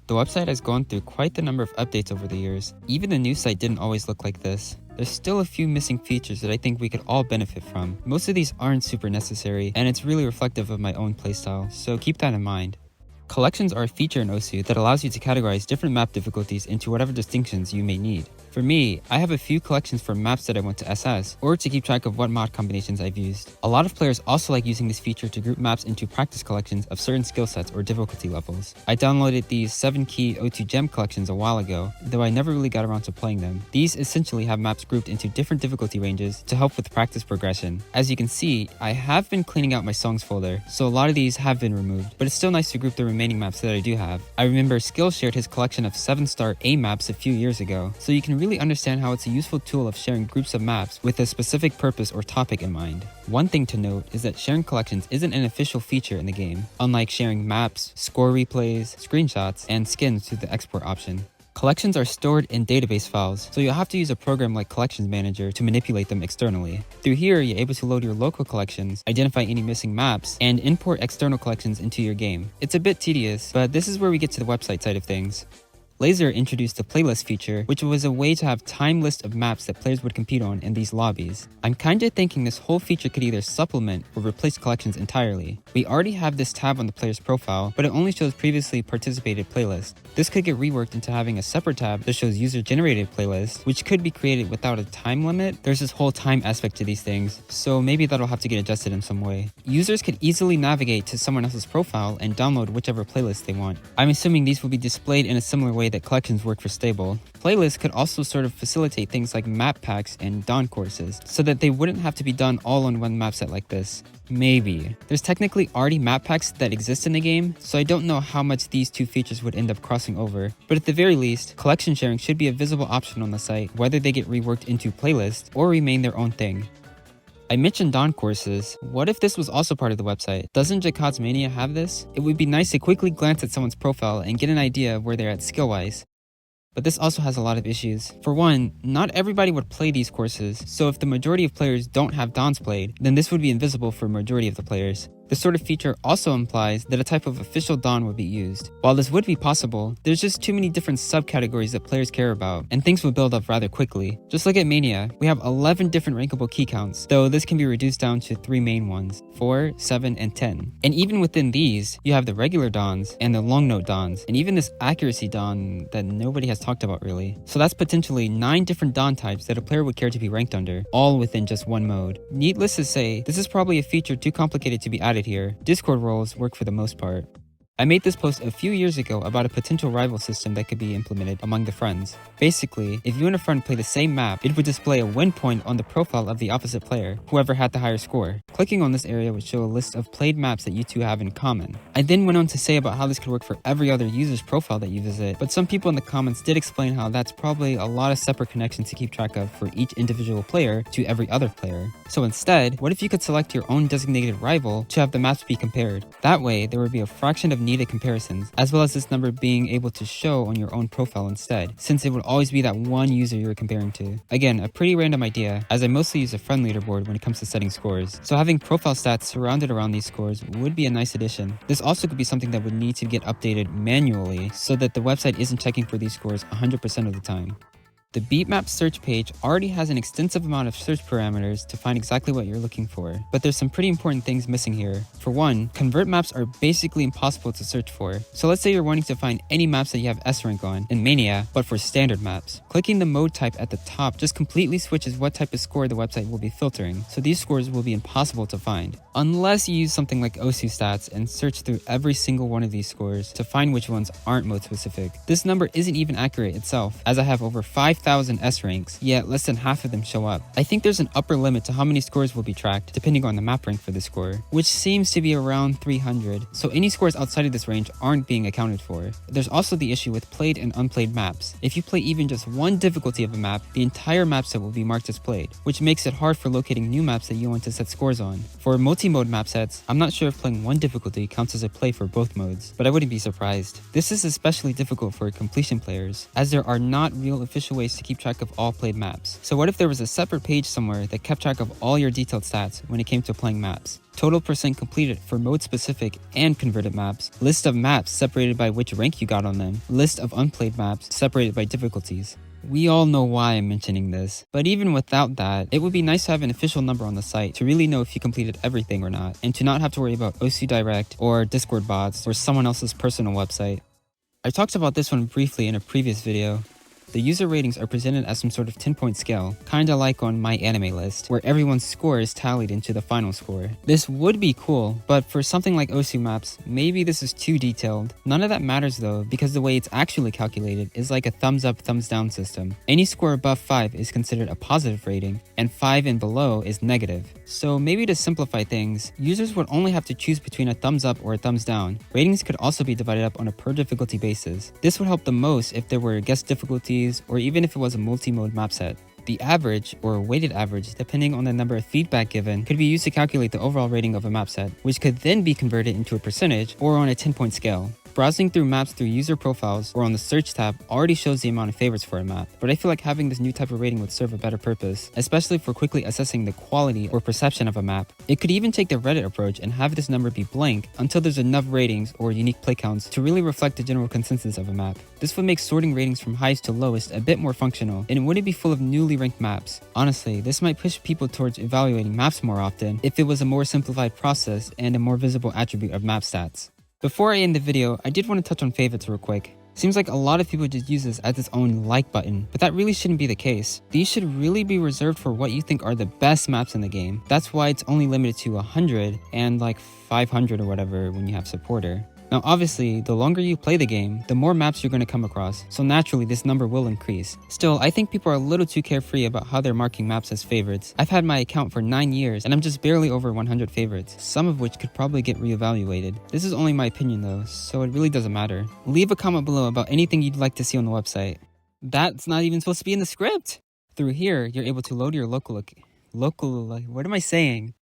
The website has gone through quite the number of updates over the years. Even the new site didn't always look like this. There's still a few missing features that I think we could all benefit from. Most of these aren't super necessary, and it's really reflective of my own playstyle, so keep that in mind. Collections are a feature in Osu that allows you to categorize different map difficulties into whatever distinctions you may need. For me, I have a few collections for maps that I want to SS, or to keep track of what mod combinations I've used. A lot of players also like using this feature to group maps into practice collections of certain skill sets or difficulty levels. I downloaded these 7-key O2 gem collections a while ago, though I never really got around to playing them. These essentially have maps grouped into different difficulty ranges to help with practice progression. As you can see, I have been cleaning out my songs folder, so a lot of these have been removed, but it's still nice to group the remaining maps that I do have. I remember Skill shared his collection of 7-star A maps a few years ago, so you can really understand how it's a useful tool of sharing groups of maps with a specific purpose or topic in mind. One thing to note is that sharing collections isn't an official feature in the game, unlike sharing maps, score replays, screenshots, and skins through the export option. Collections are stored in database files, so you'll have to use a program like Collections Manager to manipulate them externally. Through here, you're able to load your local collections, identify any missing maps, and import external collections into your game. It's a bit tedious, but this is where we get to the website side of things. Laser introduced the playlist feature, which was a way to have time list of maps that players would compete on in these lobbies. I'm kinda thinking this whole feature could either supplement or replace collections entirely. We already have this tab on the player's profile, but it only shows previously participated playlists. This could get reworked into having a separate tab that shows user-generated playlists, which could be created without a time limit. There's this whole time aspect to these things, so maybe that'll have to get adjusted in some way. Users could easily navigate to someone else's profile and download whichever playlist they want. I'm assuming these will be displayed in a similar way that collections work for stable. Playlists could also sort of facilitate things like map packs and dawn courses, so that they wouldn't have to be done all on one map set like this. Maybe. There's technically already map packs that exist in the game, so I don't know how much these two features would end up crossing over. But at the very least, collection sharing should be a visible option on the site, whether they get reworked into playlists or remain their own thing. I mentioned dawn courses. What if this was also part of the website? Doesn't Jakad's Mania have this? It would be nice to quickly glance at someone's profile and get an idea of where they're at skill-wise. But this also has a lot of issues. For one, not everybody would play these courses, so if the majority of players don't have dawns played, then this would be invisible for a majority of the players. This sort of feature also implies that a type of official dawn would be used. While this would be possible, there's just too many different subcategories that players care about, and things would build up rather quickly. Just look at Mania, we have 11 different rankable key counts, though this can be reduced down to 3 main ones, 4, 7, and 10. And even within these, you have the regular dawns and the long note dawns, and even this accuracy dawn that nobody has talked about really. So that's potentially 9 different dawn types that a player would care to be ranked under, all within just one mode. Needless to say, this is probably a feature too complicated to be added here. Discord roles work for the most part. I made this post a few years ago about a potential rival system that could be implemented among the friends. Basically, if you and a friend play the same map, it would display a win point on the profile of the opposite player, whoever had the higher score. Clicking on this area would show a list of played maps that you two have in common. I then went on to say about how this could work for every other user's profile that you visit, but some people in the comments did explain how that's probably a lot of separate connections to keep track of for each individual player to every other player. So instead, what if you could select your own designated rival to have the maps be compared? That way, there would be a fraction of needed comparisons, as well as this number being able to show on your own profile instead, since it would always be that one user you're comparing to. Again, a pretty random idea, as I mostly use a friend leaderboard when it comes to setting scores, so having profile stats surrounded around these scores would be a nice addition. This also could be something that would need to get updated manually, so that the website isn't checking for these scores 100% of the time. The Beatmap search page already has an extensive amount of search parameters to find exactly what you're looking for, but there's some pretty important things missing here. For one, convert maps are basically impossible to search for. So let's say you're wanting to find any maps that you have S rank on in Mania, but for standard maps. Clicking the mode type at the top just completely switches what type of score the website will be filtering, so these scores will be impossible to find. Unless you use something like Osu Stats and search through every single one of these scores to find which ones aren't mode specific. This number isn't even accurate itself, as I have over 5,000 S ranks, yet less than half of them show up. I think there's an upper limit to how many scores will be tracked, depending on the map rank for the score, which seems to be around 300, so any scores outside of this range aren't being accounted for. There's also the issue with played and unplayed maps. If you play even just one difficulty of a map, the entire map set will be marked as played, which makes it hard for locating new maps that you want to set scores on. For multi-mode map sets, I'm not sure if playing one difficulty counts as a play for both modes, but I wouldn't be surprised. This is especially difficult for completion players, as there are not real official ways used to keep track of all played maps. So what if there was a separate page somewhere that kept track of all your detailed stats when it came to playing maps? Total percent completed for mode-specific and converted maps, list of maps separated by which rank you got on them, list of unplayed maps separated by difficulties. We all know why I'm mentioning this, but even without that, it would be nice to have an official number on the site to really know if you completed everything or not, and to not have to worry about OSU Direct or Discord bots or someone else's personal website. I talked about this one briefly in a previous video. The user ratings are presented as some sort of 10-point scale, kinda like on My Anime List, where everyone's score is tallied into the final score. This would be cool, but for something like OSU Maps, maybe this is too detailed. None of that matters though, because the way it's actually calculated is like a thumbs up, thumbs down system. Any score above 5 is considered a positive rating, and 5 and below is negative. So maybe to simplify things, users would only have to choose between a thumbs up or a thumbs down. Ratings could also be divided up on a per difficulty basis. This would help the most if there were guest difficulties, or even if it was a multi-mode map set. The average, or weighted average, depending on the number of feedback given, could be used to calculate the overall rating of a map set, which could then be converted into a percentage or on a 10-point scale. Browsing through maps through user profiles or on the search tab already shows the amount of favorites for a map, but I feel like having this new type of rating would serve a better purpose, especially for quickly assessing the quality or perception of a map. It could even take the Reddit approach and have this number be blank until there's enough ratings or unique play counts to really reflect the general consensus of a map. This would make sorting ratings from highest to lowest a bit more functional, and it wouldn't be full of newly ranked maps. Honestly, this might push people towards evaluating maps more often if it was a more simplified process and a more visible attribute of map stats. Before I end the video, I did want to touch on favorites real quick. Seems like a lot of people just use this as its own like button, but that really shouldn't be the case. These should really be reserved for what you think are the best maps in the game. That's why it's only limited to 100 and like 500 or whatever when you have supporter. Now obviously, the longer you play the game, the more maps you're going to come across, so naturally this number will increase. Still, I think people are a little too carefree about how they're marking maps as favorites. I've had my account for 9 years, and I'm just barely over 100 favorites, some of which could probably get reevaluated. This is only my opinion though, so it really doesn't matter. Leave a comment below about anything you'd like to see on the website. That's not even supposed to be in the script! Through here, you're able to load your what am I saying?